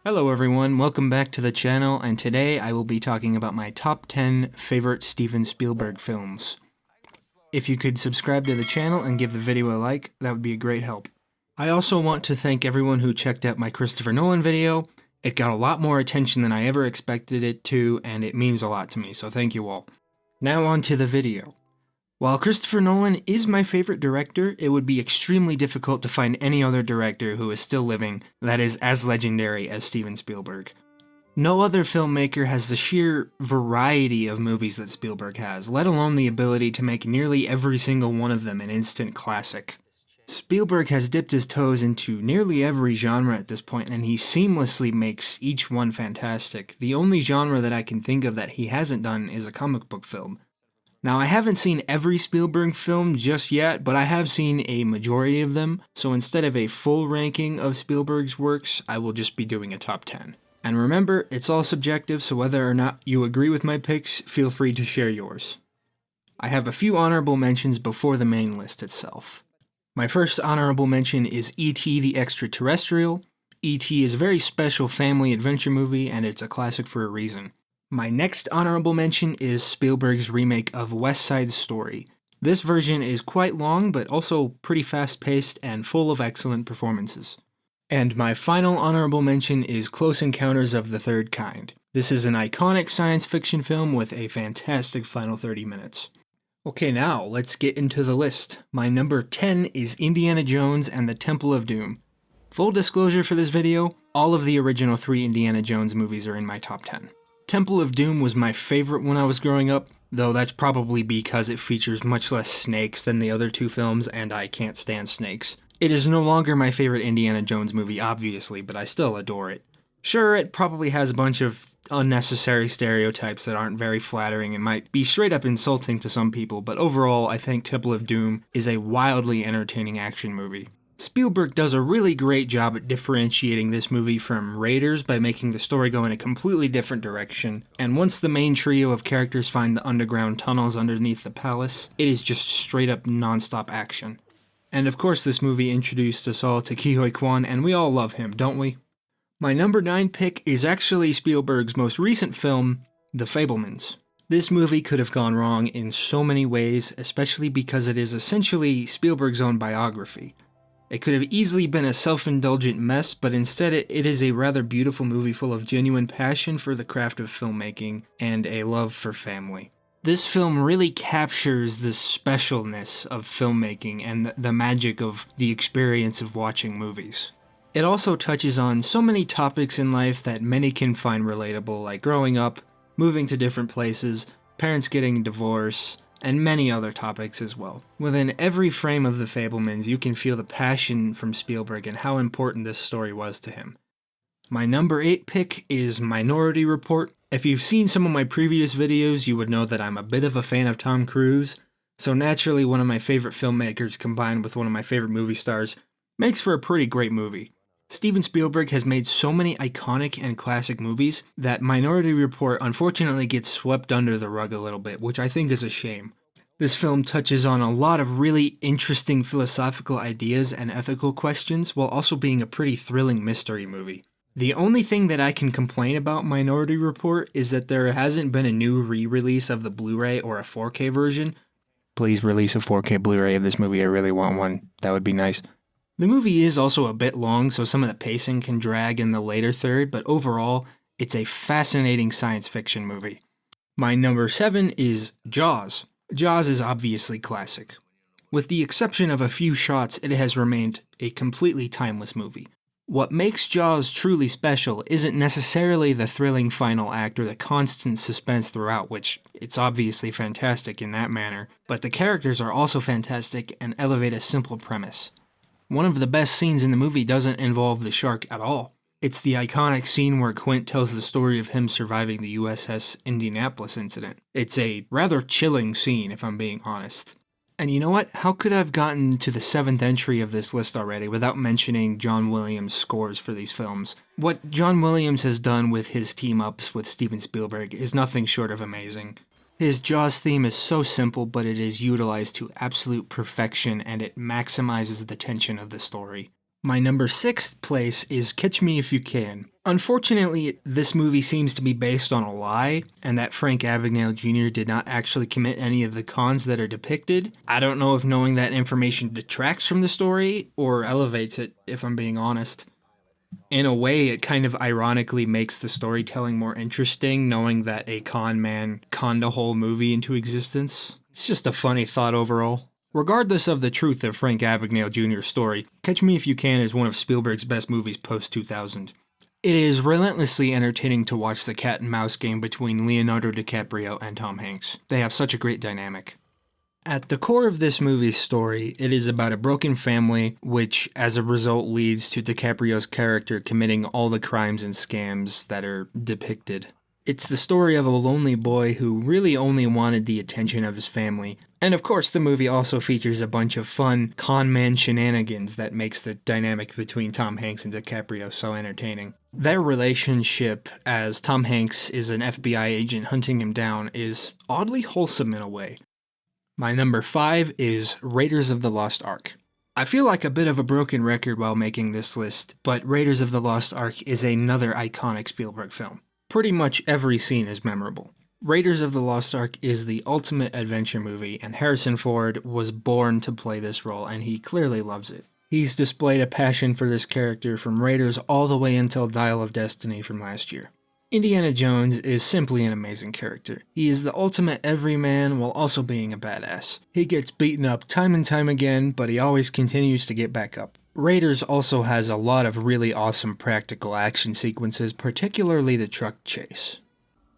Hello everyone, welcome back to the channel, and today I will be talking about my top 10 favorite Steven Spielberg films. If you could subscribe to the channel and give the video a like, that would be a great help. I also want to thank everyone who checked out my Christopher Nolan video. It got a lot more attention than I ever expected it to, and it means a lot to me, so thank you all. Now on to the video. While Christopher Nolan is my favorite director, it would be extremely difficult to find any other director who is still living that is as legendary as Steven Spielberg. No other filmmaker has the sheer variety of movies that Spielberg has, let alone the ability to make nearly every single one of them an instant classic. Spielberg has dipped his toes into nearly every genre at this point, and he seamlessly makes each one fantastic. The only genre that I can think of that he hasn't done is a comic book film. Now, I haven't seen every Spielberg film just yet, but I have seen a majority of them, so instead of a full ranking of Spielberg's works, I will just be doing a top 10. And remember, it's all subjective, so whether or not you agree with my picks, feel free to share yours. I have a few honorable mentions before the main list itself. My first honorable mention is E.T. the Extraterrestrial. E.T. is a very special family adventure movie, and it's a classic for a reason. My next honorable mention is Spielberg's remake of West Side Story. This version is quite long, but also pretty fast-paced and full of excellent performances. And my final honorable mention is Close Encounters of the Third Kind. This is an iconic science fiction film with a fantastic final 30 minutes. Okay, now let's get into the list. My number 10 is Indiana Jones and the Temple of Doom. Full disclosure for this video, all of the original 3 Indiana Jones movies are in my top 10. Temple of Doom was my favorite when I was growing up, though that's probably because it features much less snakes than the other 2 films, and I can't stand snakes. It is no longer my favorite Indiana Jones movie, obviously, but I still adore it. Sure, it probably has a bunch of unnecessary stereotypes that aren't very flattering and might be straight up insulting to some people, but overall, I think Temple of Doom is a wildly entertaining action movie. Spielberg does a really great job at differentiating this movie from Raiders by making the story go in a completely different direction, and once the main trio of characters find the underground tunnels underneath the palace, it is just straight up non-stop action. And of course this movie introduced us all to Ke Huy Quan, and we all love him, don't we? My number 9 pick is actually Spielberg's most recent film, The Fabelmans. This movie could have gone wrong in so many ways, especially because it is essentially Spielberg's own biography. It could have easily been a self-indulgent mess, but instead it is a rather beautiful movie full of genuine passion for the craft of filmmaking and a love for family. This film really captures the specialness of filmmaking and the magic of the experience of watching movies. It also touches on so many topics in life that many can find relatable, like growing up, moving to different places, parents getting divorced, and many other topics as well. Within every frame of The Fabelmans, you can feel the passion from Spielberg and how important this story was to him. My number 8 pick is Minority Report. If you've seen some of my previous videos, you would know that I'm a bit of a fan of Tom Cruise, so naturally one of my favorite filmmakers combined with one of my favorite movie stars makes for a pretty great movie. Steven Spielberg has made so many iconic and classic movies that Minority Report unfortunately gets swept under the rug a little bit, which I think is a shame. This film touches on a lot of really interesting philosophical ideas and ethical questions, while also being a pretty thrilling mystery movie. The only thing that I can complain about Minority Report is that there hasn't been a new re-release of the Blu-ray or a 4K version. Please release a 4K Blu-ray of this movie, I really want one. That would be nice. The movie is also a bit long, so some of the pacing can drag in the later third, but overall, it's a fascinating science fiction movie. My number 7 is Jaws. Jaws is obviously classic. With the exception of a few shots, it has remained a completely timeless movie. What makes Jaws truly special isn't necessarily the thrilling final act or the constant suspense throughout, which it's obviously fantastic in that manner, but the characters are also fantastic and elevate a simple premise. One of the best scenes in the movie doesn't involve the shark at all. It's the iconic scene where Quint tells the story of him surviving the USS Indianapolis incident. It's a rather chilling scene, if I'm being honest. And you know what? How could I have gotten to the 7th entry of this list already without mentioning John Williams' scores for these films? What John Williams has done with his team-ups with Steven Spielberg is nothing short of amazing. His Jaws theme is so simple, but it is utilized to absolute perfection and it maximizes the tension of the story. My number 6th place is Catch Me If You Can. Unfortunately, this movie seems to be based on a lie, and that Frank Abagnale Jr. did not actually commit any of the cons that are depicted. I don't know if knowing that information detracts from the story or elevates it, if I'm being honest. In a way, it kind of ironically makes the storytelling more interesting, knowing that a con man conned a whole movie into existence. It's just a funny thought overall. Regardless of the truth of Frank Abagnale Jr.'s story, Catch Me If You Can is one of Spielberg's best movies post-2000. It is relentlessly entertaining to watch the cat and mouse game between Leonardo DiCaprio and Tom Hanks. They have such a great dynamic. At the core of this movie's story, it is about a broken family, which as a result leads to DiCaprio's character committing all the crimes and scams that are depicted. It's the story of a lonely boy who really only wanted the attention of his family. And of course, the movie also features a bunch of fun con man shenanigans that makes the dynamic between Tom Hanks and DiCaprio so entertaining. Their relationship, as Tom Hanks is an FBI agent hunting him down, is oddly wholesome in a way. My number 5 is Raiders of the Lost Ark. I feel like a bit of a broken record while making this list, but Raiders of the Lost Ark is another iconic Spielberg film. Pretty much every scene is memorable. Raiders of the Lost Ark is the ultimate adventure movie, and Harrison Ford was born to play this role, and he clearly loves it. He's displayed a passion for this character from Raiders all the way until Dial of Destiny from last year. Indiana Jones is simply an amazing character. He is the ultimate everyman while also being a badass. He gets beaten up time and time again, but he always continues to get back up. Raiders also has a lot of really awesome practical action sequences, particularly the truck chase.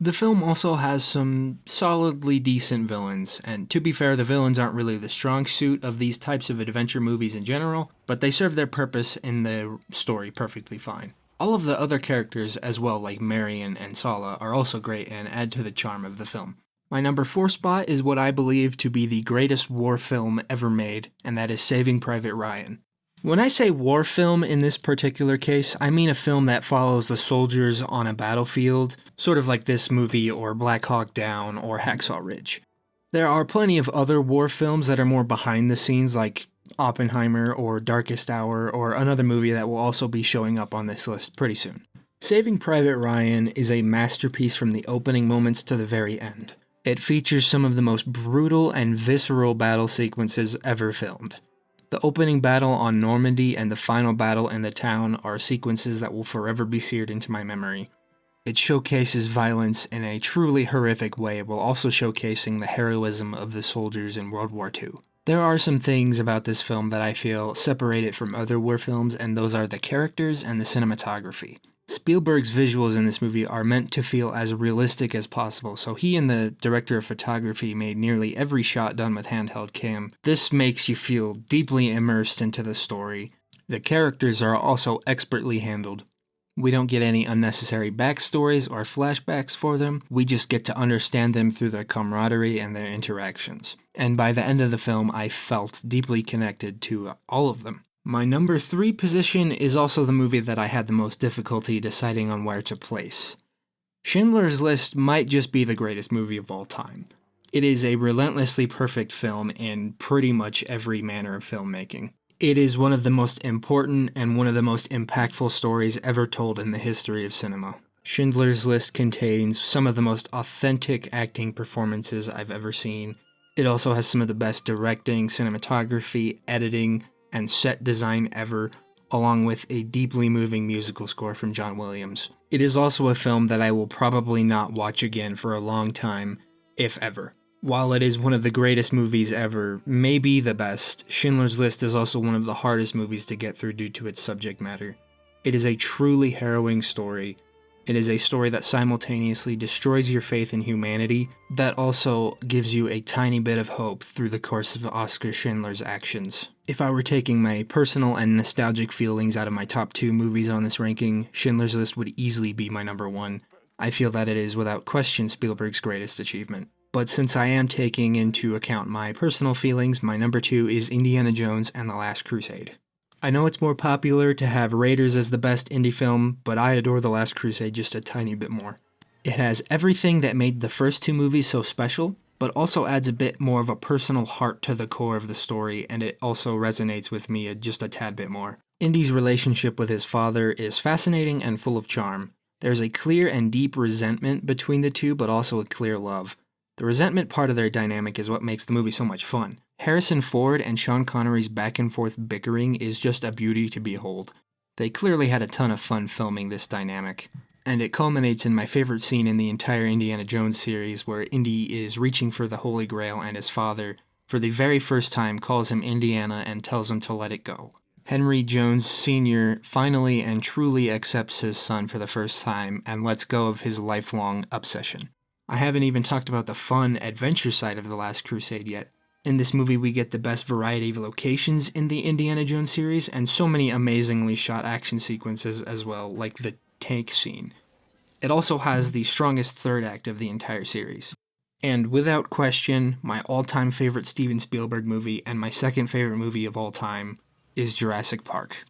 The film also has some solidly decent villains, and to be fair, the villains aren't really the strong suit of these types of adventure movies in general, but they serve their purpose in the story perfectly fine. All of the other characters as well, like Marion and Sala, are also great and add to the charm of the film. My number 4 spot is what I believe to be the greatest war film ever made, and that is Saving Private Ryan. When I say war film in this particular case, I mean a film that follows the soldiers on a battlefield, sort of like this movie or Black Hawk Down or Hacksaw Ridge. There are plenty of other war films that are more behind the scenes, like Oppenheimer or Darkest Hour, or another movie that will also be showing up on this list pretty soon. Saving Private Ryan is a masterpiece from the opening moments to the very end. It features some of the most brutal and visceral battle sequences ever filmed. The opening battle on Normandy and the final battle in the town are sequences that will forever be seared into my memory. It showcases violence in a truly horrific way while also showcasing the heroism of the soldiers in World War II. There are some things about this film that I feel separate it from other war films, and those are the characters and the cinematography. Spielberg's visuals in this movie are meant to feel as realistic as possible, so he and the director of photography made nearly every shot done with handheld cam. This makes you feel deeply immersed into the story. The characters are also expertly handled. We don't get any unnecessary backstories or flashbacks for them, we just get to understand them through their camaraderie and their interactions. And by the end of the film, I felt deeply connected to all of them. My number 3 position is also the movie that I had the most difficulty deciding on where to place. Schindler's List might just be the greatest movie of all time. It is a relentlessly perfect film in pretty much every manner of filmmaking. It is one of the most important and one of the most impactful stories ever told in the history of cinema. Schindler's List contains some of the most authentic acting performances I've ever seen. It also has some of the best directing, cinematography, editing, and set design ever, along with a deeply moving musical score from John Williams. It is also a film that I will probably not watch again for a long time, if ever. While it is one of the greatest movies ever, maybe the best, Schindler's List is also one of the hardest movies to get through due to its subject matter. It is a truly harrowing story. It is a story that simultaneously destroys your faith in humanity, that also gives you a tiny bit of hope through the course of Oskar Schindler's actions. If I were taking my personal and nostalgic feelings out of my top 2 movies on this ranking, Schindler's List would easily be my number 1. I feel that it is without question Spielberg's greatest achievement. But since I am taking into account my personal feelings, my number 2 is Indiana Jones and the Last Crusade. I know it's more popular to have Raiders as the best indie film, but I adore The Last Crusade just a tiny bit more. It has everything that made the first 2 movies so special, but also adds a bit more of a personal heart to the core of the story, and it also resonates with me just a tad bit more. Indy's relationship with his father is fascinating and full of charm. There's a clear and deep resentment between the two, but also a clear love. The resentment part of their dynamic is what makes the movie so much fun. Harrison Ford and Sean Connery's back and forth bickering is just a beauty to behold. They clearly had a ton of fun filming this dynamic. And it culminates in my favorite scene in the entire Indiana Jones series, where Indy is reaching for the Holy Grail and his father, for the very first time, calls him Indiana and tells him to let it go. Henry Jones Sr. finally and truly accepts his son for the first time and lets go of his lifelong obsession. I haven't even talked about the fun adventure side of The Last Crusade yet. In this movie we get the best variety of locations in the Indiana Jones series and so many amazingly shot action sequences as well, like the tank scene. It also has the strongest third act of the entire series. And without question, my all-time favorite Steven Spielberg movie and my second favorite movie of all time is Jurassic Park.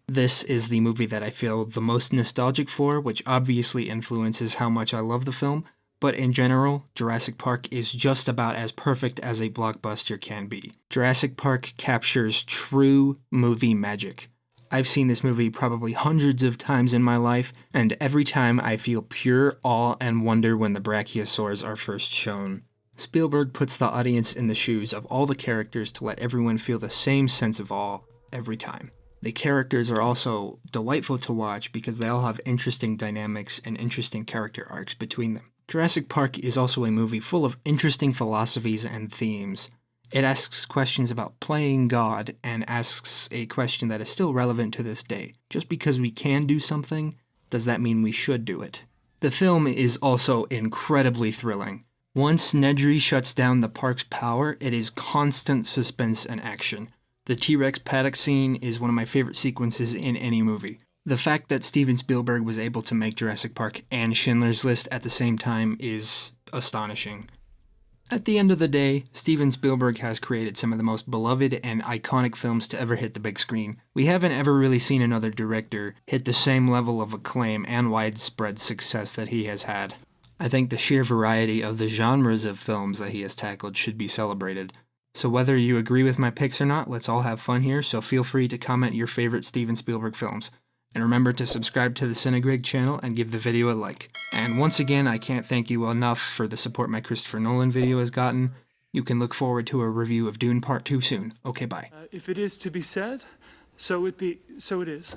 This is the movie that I feel the most nostalgic for, which obviously influences how much I love the film, but in general, Jurassic Park is just about as perfect as a blockbuster can be. Jurassic Park captures true movie magic. I've seen this movie probably hundreds of times in my life, and every time I feel pure awe and wonder when the brachiosaurs are first shown. Spielberg puts the audience in the shoes of all the characters to let everyone feel the same sense of awe every time. The characters are also delightful to watch because they all have interesting dynamics and interesting character arcs between them. Jurassic Park is also a movie full of interesting philosophies and themes. It asks questions about playing God and asks a question that is still relevant to this day. Just because we can do something, does that mean we should do it? The film is also incredibly thrilling. Once Nedry shuts down the park's power, it is constant suspense and action. The T-Rex paddock scene is one of my favorite sequences in any movie. The fact that Steven Spielberg was able to make Jurassic Park and Schindler's List at the same time is astonishing. At the end of the day, Steven Spielberg has created some of the most beloved and iconic films to ever hit the big screen. We haven't ever really seen another director hit the same level of acclaim and widespread success that he has had. I think the sheer variety of the genres of films that he has tackled should be celebrated. So whether you agree with my picks or not, let's all have fun here, so feel free to comment your favorite Steven Spielberg films. And remember to subscribe to the CineGreg's channel and give the video a like. And once again, I can't thank you enough for the support my Christopher Nolan video has gotten. You can look forward to a review of Dune Part 2 soon. Okay, bye. If it is to be said, so it is.